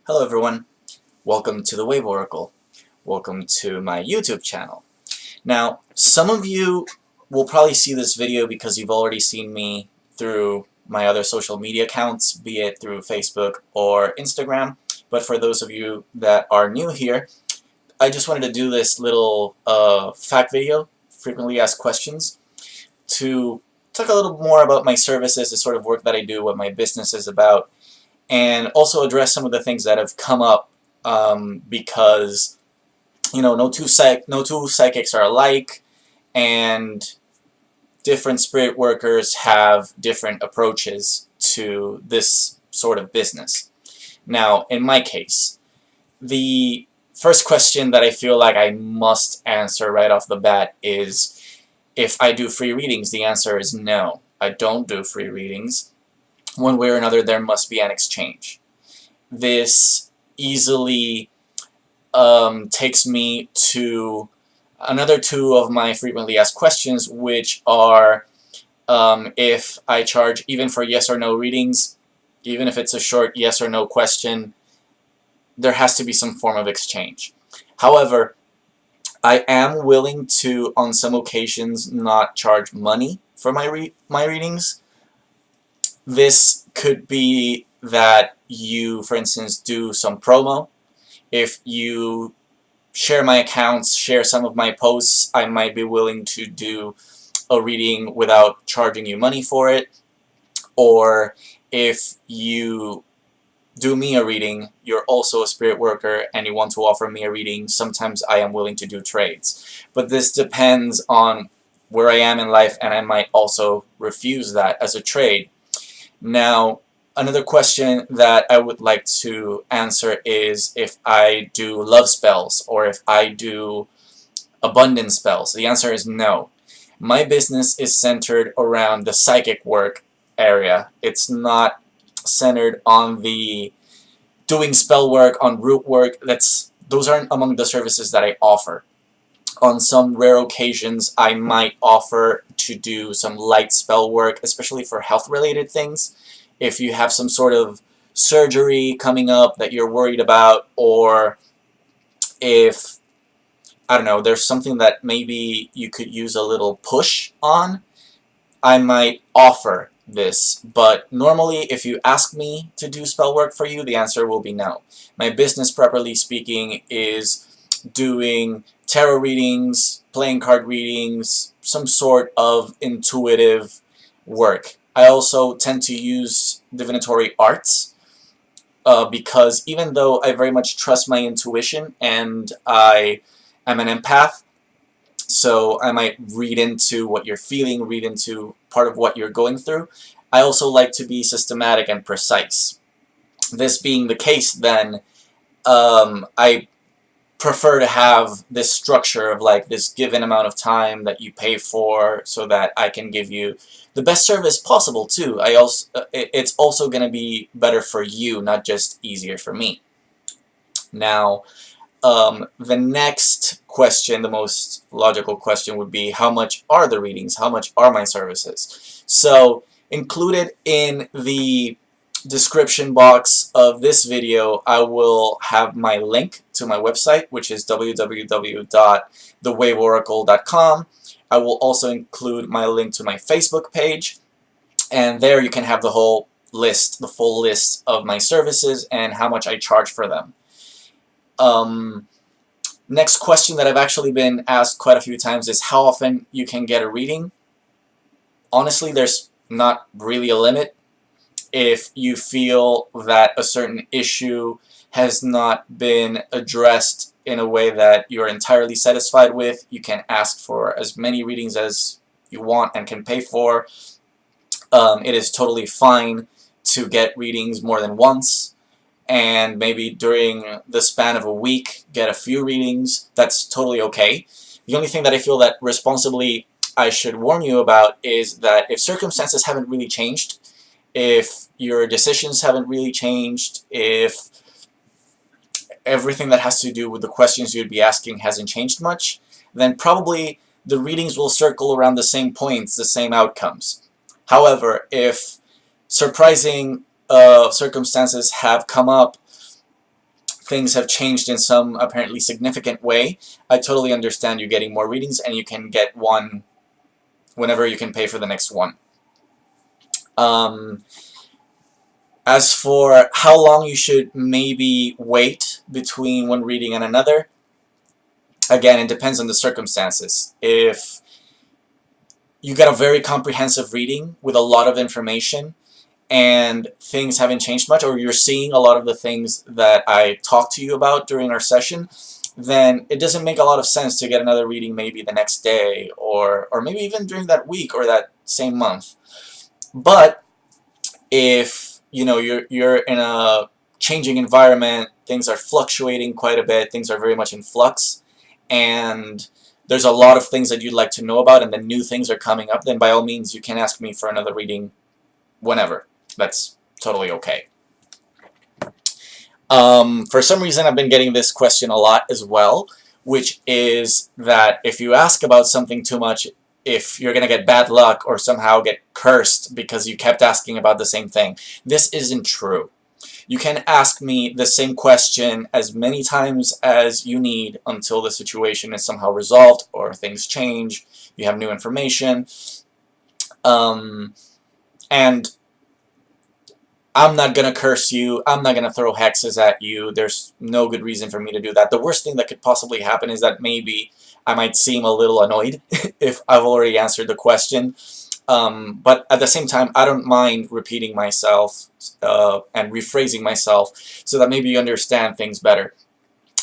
Hello everyone, welcome to the Wave Oracle. Welcome to my YouTube channel. Now, some of you will probably see this video because you've already seen me through my other social media accounts, be it through Facebook or Instagram, but for those of you that are new here, I just wanted to do this little fact video, frequently asked questions, to talk a little more about my services, the sort of work that I do, what my business is about, and also address some of the things that have come up because no two psychics are alike, and different spirit workers have different approaches to this sort of business. Now, in my case, the first question that I feel like I must answer right off the bat is, if I do free readings. The answer is no. I don't do free readings. One way or another, there must be an exchange. This easily takes me to another two of my frequently asked questions, which are if I charge even for yes or no readings, even if it's a short yes or no question, there has to be some form of exchange. However, I am willing to, on some occasions, not charge money for my readings. This could be that you, for instance, do some promo. If you share my accounts, share some of my posts, I might be willing to do a reading without charging you money for it. Or if you do me a reading, you're also a spirit worker and you want to offer me a reading, sometimes I am willing to do trades. But this depends on where I am in life, and I might also refuse that as a trade. Now, another question that I would like to answer is if I do love spells or if I do abundance spells. The answer is no. My business is centered around the psychic work area. It's not centered on the doing spell work, on root work. Those aren't among the services that I offer. On some rare occasions, I might offer to do some light spell work, especially for health-related things. If you have some sort of surgery coming up that you're worried about, or if, I don't know, there's something that maybe you could use a little push on, I might offer this. But normally, if you ask me to do spell work for you, the answer will be no. My business, properly speaking, is doing tarot readings, playing card readings, some sort of intuitive work. I also tend to use divinatory arts because even though I very much trust my intuition and I am an empath, so I might read into what you're feeling, read into part of what you're going through, I also like to be systematic and precise. This being the case, then, I prefer to have this structure of like this given amount of time that you pay for so that I can give you the best service possible too. It's also going to be better for you, not just easier for me. Now, the next question, the most logical question, would be how much are the readings? How much are my services? So, included in the description box of this video, I will have my link to my website, which is www.thewaveoracle.com. I will also include my link to my Facebook page, and there you can have the whole list, the full list of my services and how much I charge for them. Next question that I've actually been asked quite a few times is how often you can get a reading. Honestly, there's not really a limit. If you feel that a certain issue has not been addressed in a way that you're entirely satisfied with, you can ask for as many readings as you want and can pay for. It is totally fine to get readings more than once, and maybe during the span of a week get a few readings. That's totally okay. The only thing that I feel that responsibly I should warn you about is that if circumstances haven't really changed, if your decisions haven't really changed, if everything that has to do with the questions you'd be asking hasn't changed much, then probably the readings will circle around the same points, the same outcomes. However, if surprising circumstances have come up things have changed in some apparently significant way, I totally understand you getting more readings, and you can get one whenever you can pay for the next one. As for how long you should maybe wait between one reading and another, again, it depends on the circumstances. If you get a very comprehensive reading with a lot of information and things haven't changed much, or you're seeing a lot of the things that I talked to you about during our session, then it doesn't make a lot of sense to get another reading maybe the next day, or maybe even during that week or that same month. But if you're in a changing environment, things are fluctuating quite a bit, things are very much in flux, and there's a lot of things that you'd like to know about, and then new things are coming up, then by all means you can ask me for another reading whenever. That's totally okay. For some reason I've been getting this question a lot as well, which is that if you ask about something too much, if you're going to get bad luck or somehow get cursed because you kept asking about the same thing. This isn't true. You can ask me the same question as many times as you need until the situation is somehow resolved or things change, you have new information. And I'm not going to curse you, I'm not going to throw hexes at you, there's no good reason for me to do that. The worst thing that could possibly happen is that maybe I might seem a little annoyed if I've already answered the question. But at the same time, I don't mind repeating myself and rephrasing myself so that maybe you understand things better.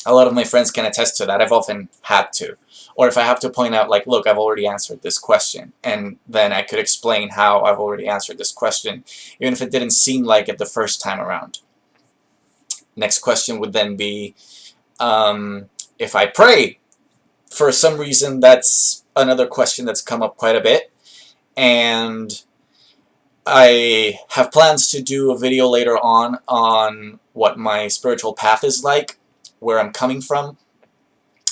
A lot of my friends can attest to that. I've often had to. Or if I have to point out, like, look, I've already answered this question, and then I could explain how I've already answered this question, even if it didn't seem like it the first time around. Next question would then be, if I pray. For some reason, that's another question that's come up quite a bit, and I have plans to do a video later on what my spiritual path is like, where I'm coming from.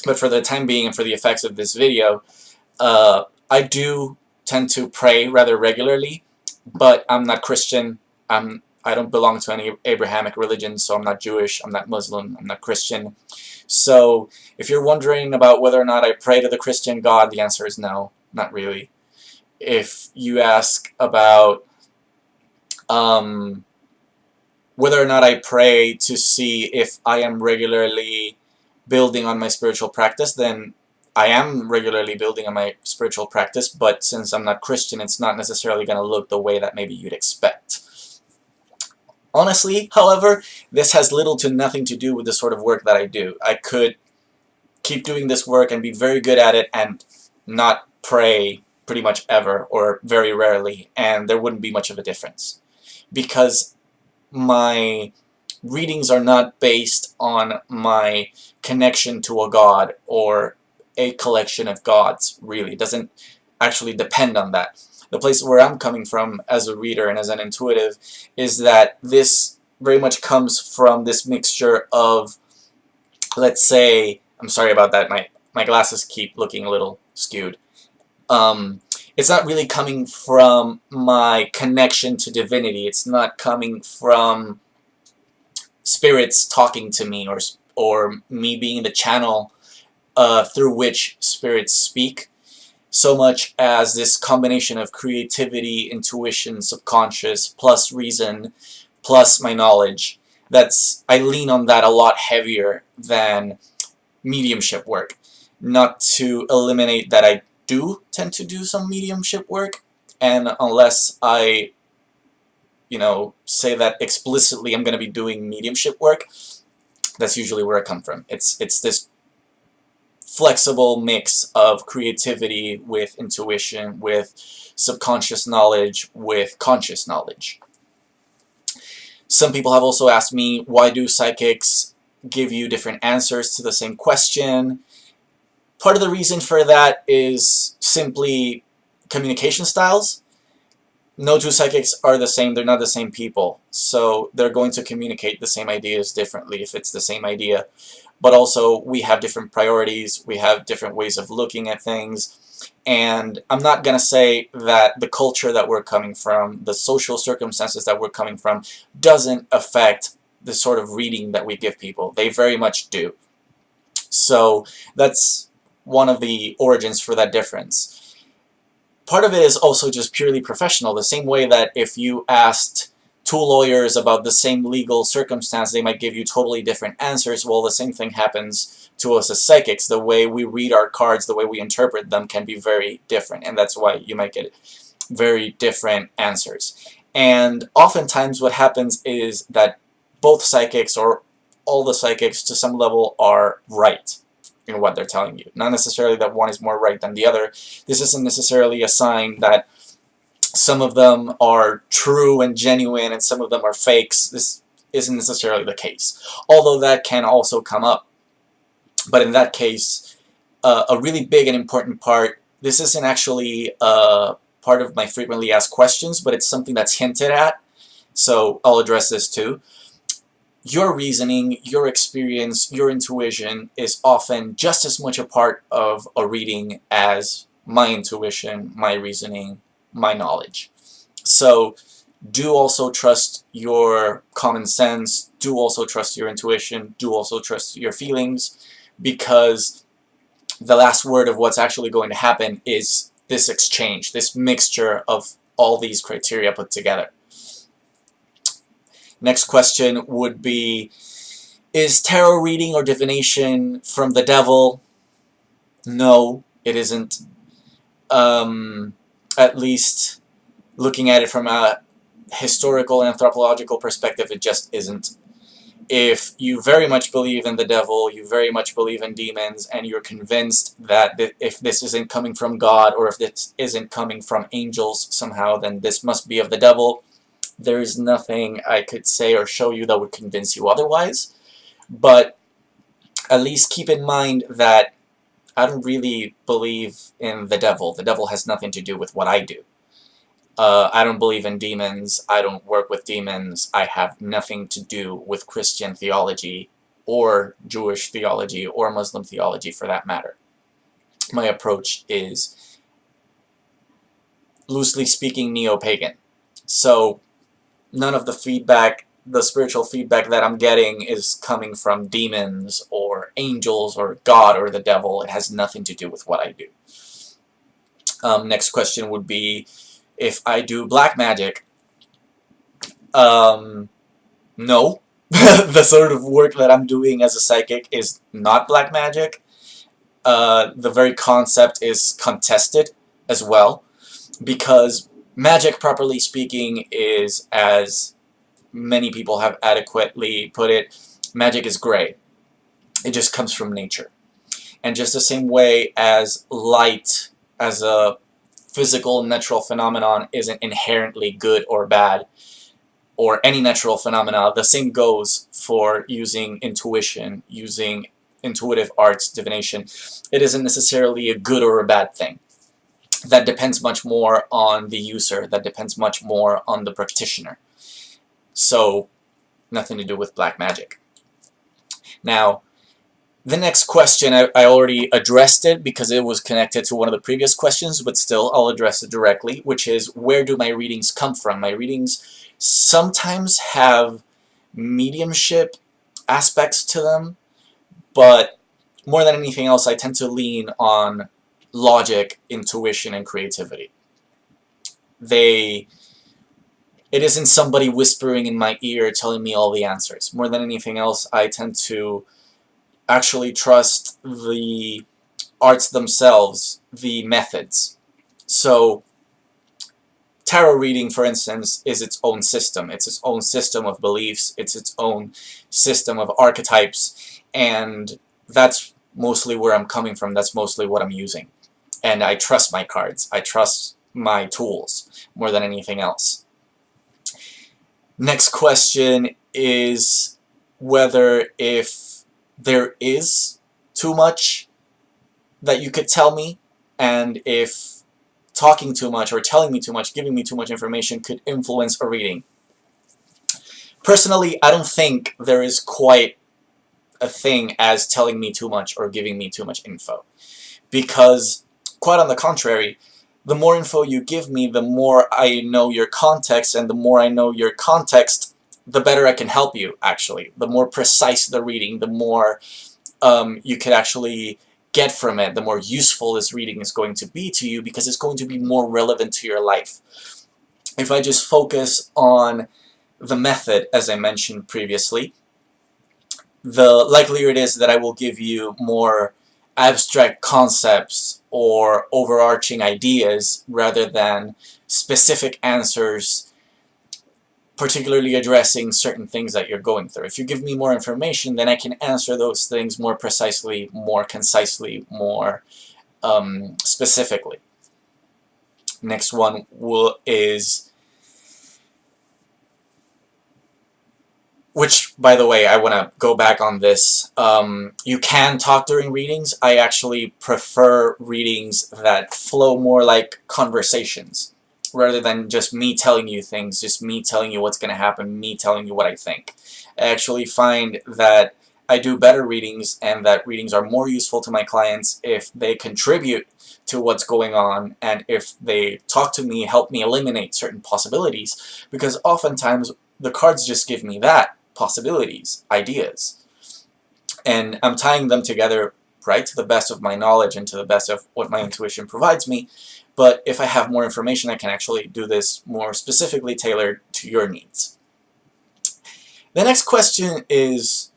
But for the time being and for the effects of this video, I do tend to pray rather regularly, but I'm not Christian. I don't belong to any Abrahamic religion, so I'm not Jewish, I'm not Muslim, I'm not Christian. So if you're wondering about whether or not I pray to the Christian God, the answer is no, not really. If you ask about whether or not I pray to see if I am regularly building on my spiritual practice, then I am regularly building on my spiritual practice, but since I'm not Christian, it's not necessarily going to look the way that maybe you'd expect. Honestly, however, this has little to nothing to do with the sort of work that I do. I could keep doing this work and be very good at it and not pray pretty much ever, or very rarely, and there wouldn't be much of a difference. Because my readings are not based on my connection to a god or a collection of gods, really. It doesn't actually depend on that. The place where I'm coming from as a reader and as an intuitive is that this very much comes from this mixture of, let's say, I'm sorry about that, my glasses keep looking a little skewed. It's not really coming from my connection to divinity. It's not coming from spirits talking to me, or me being the channel through which spirits speak, so much as this combination of creativity, intuition, subconscious, plus reason, plus my knowledge. I lean on that a lot heavier than mediumship work. Not to eliminate that I do tend to do some mediumship work, and unless I say that explicitly I'm going to be doing mediumship work, that's usually where I come from. It's this flexible mix of creativity with intuition, with subconscious knowledge, with conscious knowledge. Some people have also asked me, why do psychics give you different answers to the same question? Part of the reason for that is simply communication styles. No two psychics are the same, they're not the same people, so they're going to communicate the same ideas differently if it's the same idea. But also, we have different priorities, we have different ways of looking at things, and I'm not going to say that the culture that we're coming from, the social circumstances that we're coming from, doesn't affect the sort of reading that we give people. They very much do. So that's one of the origins for that difference. Part of it is also just purely professional, the same way that if you asked two lawyers about the same legal circumstance, they might give you totally different answers. Well, the same thing happens to us as psychics. The way we read our cards, the way we interpret them can be very different, and that's why you might get very different answers. And oftentimes what happens is that both psychics, or all the psychics to some level, are right in what they're telling you. Not necessarily that one is more right than the other. This isn't necessarily a sign that some of them are true and genuine and some of them are fakes. This isn't necessarily the case, although that can also come up. But in that case, a really big and important part, this isn't actually part of my frequently asked questions, but it's something that's hinted at, so I'll address this too. Your reasoning, your experience, your intuition is often just as much a part of a reading as my intuition, my reasoning, my knowledge. So do also trust your common sense, do also trust your intuition, do also trust your feelings, because the last word of what's actually going to happen is this exchange, this mixture of all these criteria put together. Next question would be, is tarot reading or divination from the devil? No, it isn't. At least looking at it from a historical and anthropological perspective, it just isn't. If you very much believe in the devil, you very much believe in demons, and you're convinced that if this isn't coming from God, or if this isn't coming from angels somehow, then this must be of the devil, there is nothing I could say or show you that would convince you otherwise. But at least keep in mind that I don't really believe in the devil. The devil has nothing to do with what I do. I don't believe in demons. I don't work with demons. I have nothing to do with Christian theology, or Jewish theology, or Muslim theology for that matter. My approach is, loosely speaking, neo-pagan. So none of the feedback, the spiritual feedback that I'm getting is coming from demons or angels or God or the devil. It has nothing to do with what I do. Next question would be, if I do black magic. No. The sort of work that I'm doing as a psychic is not black magic. The very concept is contested as well, because magic, properly speaking, is, as many people have adequately put it, magic is gray. It just comes from nature. And just the same way as light, as a physical natural phenomenon, isn't inherently good or bad, or any natural phenomena, the same goes for using intuition, using intuitive arts, divination. It isn't necessarily a good or a bad thing. That depends much more on the user, that depends much more on the practitioner. So, nothing to do with black magic. Now, the next question, I already addressed it because it was connected to one of the previous questions, but still, I'll address it directly, which is, where do my readings come from? My readings sometimes have mediumship aspects to them, but more than anything else, I tend to lean on logic, intuition, and creativity. It isn't somebody whispering in my ear telling me all the answers. More than anything else, I tend to actually trust the arts themselves, the methods. So, tarot reading, for instance, is its own system. It's its own system of beliefs, it's its own system of archetypes, and that's mostly where I'm coming from, that's mostly what I'm using. And I trust my cards, I trust my tools, more than anything else. Next question is whether, if there is too much that you could tell me, and if talking too much or telling me too much, giving me too much information could influence a reading. Personally, I don't think there is quite a thing as telling me too much or giving me too much info, because quite on the contrary, the more info you give me, the more I know your context, and the more I know your context, the better I can help you, actually. The more precise the reading, the more you could actually get from it, the more useful this reading is going to be to you, because it's going to be more relevant to your life. If I just focus on the method, as I mentioned previously, the likelihood is that I will give you more abstract concepts or overarching ideas rather than specific answers, particularly addressing certain things that you're going through. If you give me more information, then I can answer those things more precisely, more concisely, more specifically. Next one is, which, by the way, I want to go back on this. You can talk during readings. I actually prefer readings that flow more like conversations, rather than just me telling you things, just me telling you what's going to happen, me telling you what I think. I actually find that I do better readings, and that readings are more useful to my clients if they contribute to what's going on, and if they talk to me, help me eliminate certain possibilities, because oftentimes the cards just give me that, possibilities, ideas, and I'm tying them together, right, to the best of my knowledge and to the best of what my intuition provides me. But if I have more information, I can actually do this more specifically tailored to your needs. The next question is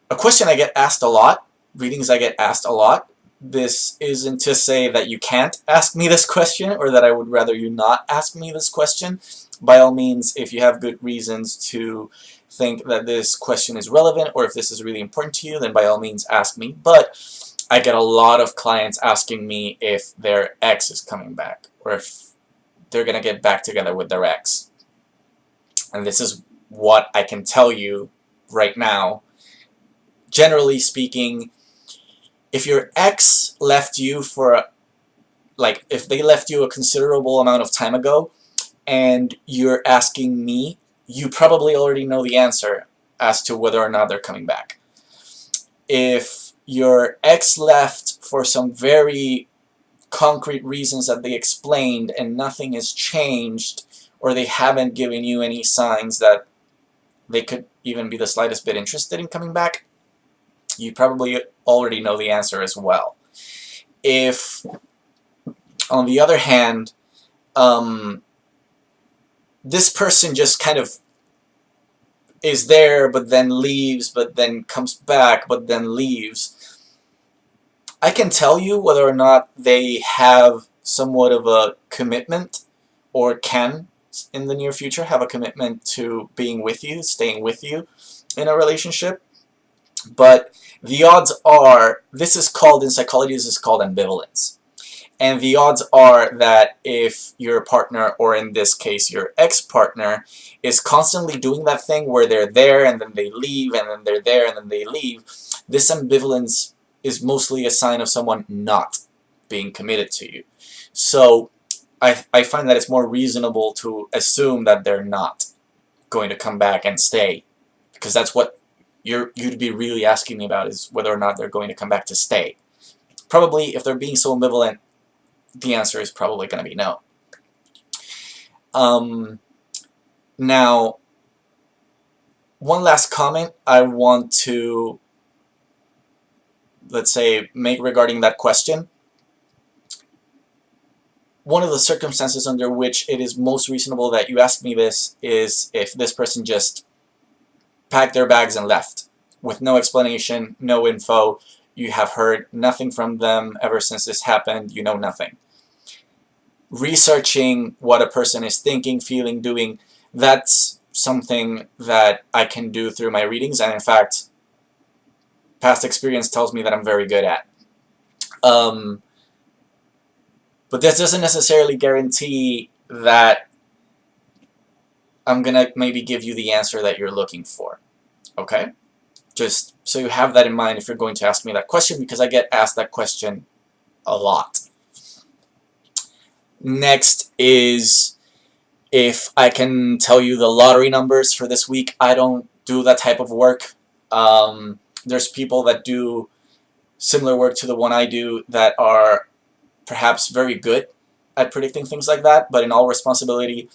a question I get asked a lot, readings I get asked a lot. This isn't to say that you can't ask me this question, or that I would rather you not ask me this question. By all means, if you have good reasons to think that this question is relevant, or if this is really important to you, then by all means ask me. But I get a lot of clients asking me if their ex is coming back, or if they're going to get back together with their ex. And this is what I can tell you right now. Generally speaking, if your ex left you for, like, if they left you a considerable amount of time ago, and you're asking me, you probably already know the answer as to whether or not they're coming back. If your ex left for some very concrete reasons that they explained and nothing has changed, or they haven't given you any signs that they could even be the slightest bit interested in coming back, you probably already know the answer as well. If, on the other hand, this person just kind of is there, but then leaves, but then comes back, but then leaves, I can tell you whether or not they have somewhat of a commitment, or can, in the near future, have a commitment to being with you, staying with you in a relationship. But the odds are, this is called, in psychology, this is called ambivalence. And the odds are that if your partner, or in this case your ex-partner, is constantly doing that thing where they're there and then they leave, and then they're there and then they leave, this ambivalence is mostly a sign of someone not being committed to you. So I find that it's more reasonable to assume that they're not going to come back and stay, because that's what you'd be really asking me about, is whether or not they're going to come back to stay. Probably, if they're being so ambivalent, the answer is probably going to be no. Now, one last comment I want to, let's say, make regarding that question. One of the circumstances under which it is most reasonable that you ask me this is if this person just packed their bags and left, with no explanation, no info. You have heard nothing from them ever since this happened. You know nothing. Researching what a person is thinking, feeling, doing, that's something that I can do through my readings, and in fact, past experience tells me that I'm very good at. But this doesn't necessarily guarantee that I'm gonna maybe give you the answer that you're looking for. Okay? Just so you have that in mind if you're going to ask me that question, because I get asked that question a lot. Next is if I can tell you the lottery numbers for this week. I don't do that type of work. There's people that do similar work to the one I do that are perhaps very good at predicting things like that, but in all responsibility,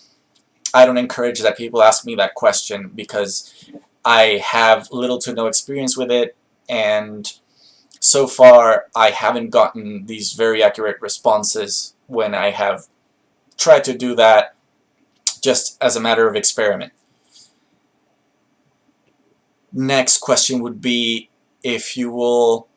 I don't encourage that people ask me that question because I have little to no experience with it, and so far I haven't gotten these very accurate responses when I have tried to do that just as a matter of experiment. Next question would be if you will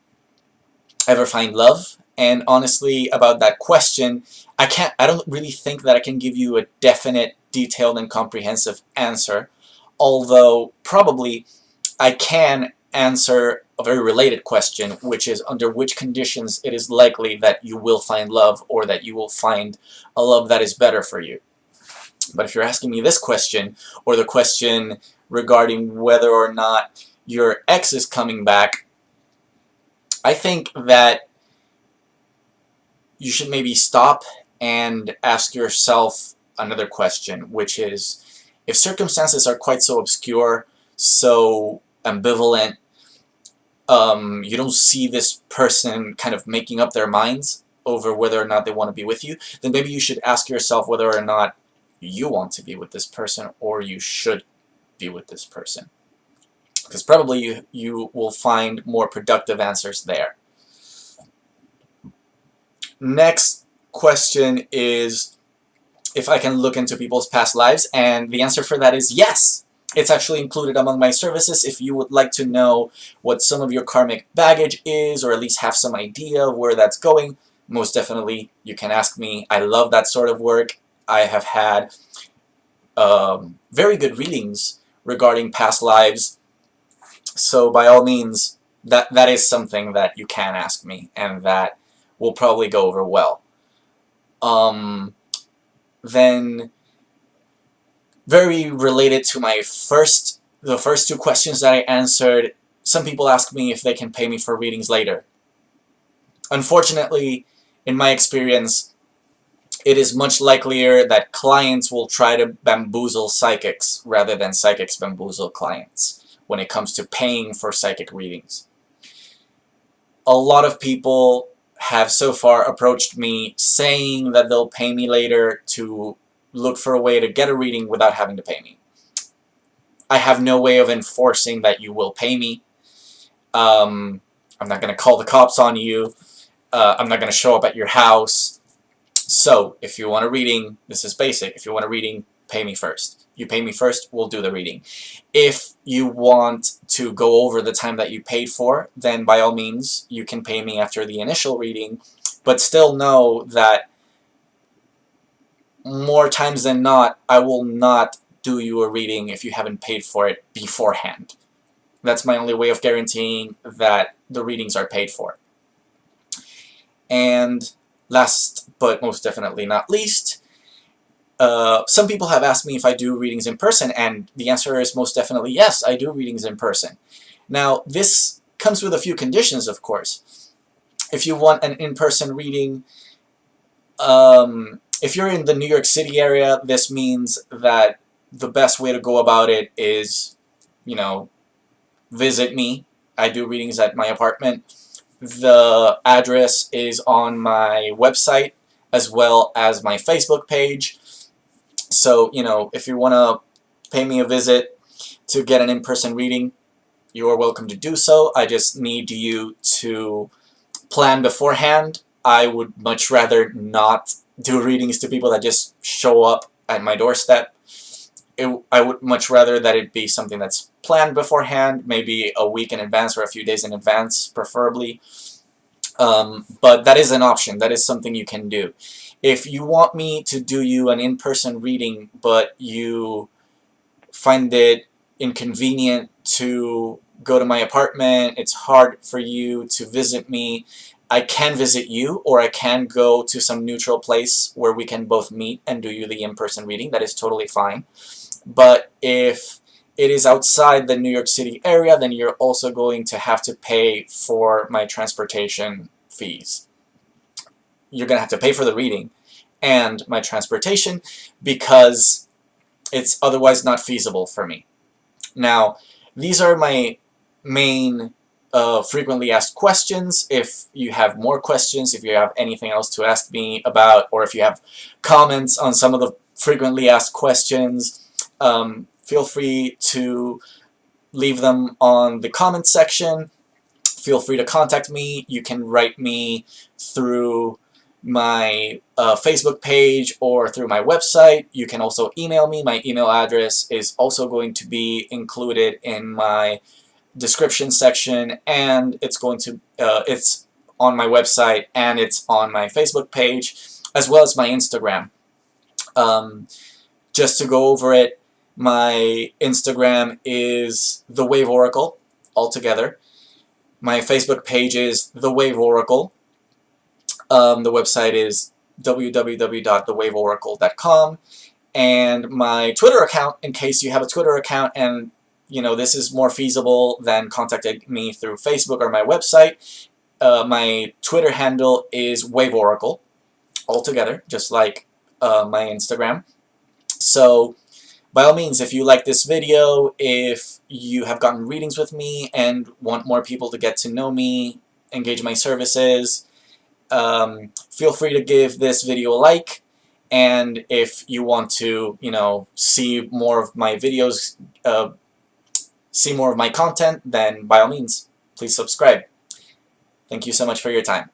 ever find love. And honestly, about that question, I don't really think that I can give you a definite, detailed, and comprehensive answer, although probably I can answer a very related question, which is under which conditions it is likely that you will find love, or that you will find a love that is better for you. But if you're asking me this question, or the question regarding whether or not your ex is coming back, I think that you should maybe stop and ask yourself another question, which is, if circumstances are quite so obscure, so ambivalent, you don't see this person kind of making up their minds over whether or not they want to be with you, then maybe you should ask yourself whether or not you want to be with this person, or you should be with this person. Because probably you will find more productive answers there. Next question is if I can look into people's past lives, and the answer for that is yes! It's actually included among my services. If you would like to know what some of your karmic baggage is, or at least have some idea of where that's going, most definitely you can ask me. I love that sort of work. I have had very good readings regarding past lives, so by all means, that is something that you can ask me, and that will probably go over well. Then, very related to the first two questions that I answered, some people ask me if they can pay me for readings later. Unfortunately, in my experience, it is much likelier that clients will try to bamboozle psychics rather than psychics bamboozle clients when it comes to paying for psychic readings. A lot of people have so far approached me saying that they'll pay me later to look for a way to get a reading without having to pay me. I have no way of enforcing that you will pay me. I'm not going to call the cops on you. I'm not going to show up at your house. So, if you want a reading, this is basic. If you want a reading, pay me first. You pay me first, we'll do the reading. If you want to go over the time that you paid for, then by all means, you can pay me after the initial reading, but still know that more times than not, I will not do you a reading if you haven't paid for it beforehand. That's my only way of guaranteeing that the readings are paid for. And last but most definitely not least, some people have asked me if I do readings in person, and the answer is most definitely yes, I do readings in person. Now, this comes with a few conditions, of course. If you want an in-person reading, if you're in the New York City area, this means that the best way to go about it is, visit me. I do readings at my apartment. The address is on my website as well as my Facebook page. So, if you want to pay me a visit to get an in-person reading, you're welcome to do so. I just need you to plan beforehand. I would much rather not do readings to people that just show up at my doorstep. I would much rather that it be something that's planned beforehand, maybe a week in advance or a few days in advance, preferably. But that is an option. That is something you can do. If you want me to do you an in-person reading, but you find it inconvenient to go to my apartment, it's hard for you to visit me, I can visit you, or I can go to some neutral place where we can both meet and do you the in-person reading. That is totally fine. But if it is outside the New York City area, then you're also going to have to pay for my transportation fees. You're going to have to pay for the reading and my transportation because it's otherwise not feasible for me. Now, these are my main frequently asked questions. If you have more questions, if you have anything else to ask me about, or if you have comments on some of the frequently asked questions, feel free to leave them on the comment section. Feel free to contact me. You can write me through my Facebook page or through my website. You can also email me. My email address is also going to be included in my description section, and it's on my website, and it's on my Facebook page, as well as my Instagram. Just to go over it, my Instagram is The Wave Oracle, altogether. My Facebook page is The Wave Oracle. The website is www.thewaveoracle.com. And my Twitter account, in case you have a Twitter account and this is more feasible than contacting me through Facebook or my website, my Twitter handle is Wave Oracle, altogether, just like my Instagram. So, by all means, if you like this video, if you have gotten readings with me and want more people to get to know me, engage my services, feel free to give this video a like. And if you want to, see more of my videos, see more of my content, then by all means, please subscribe. Thank you so much for your time.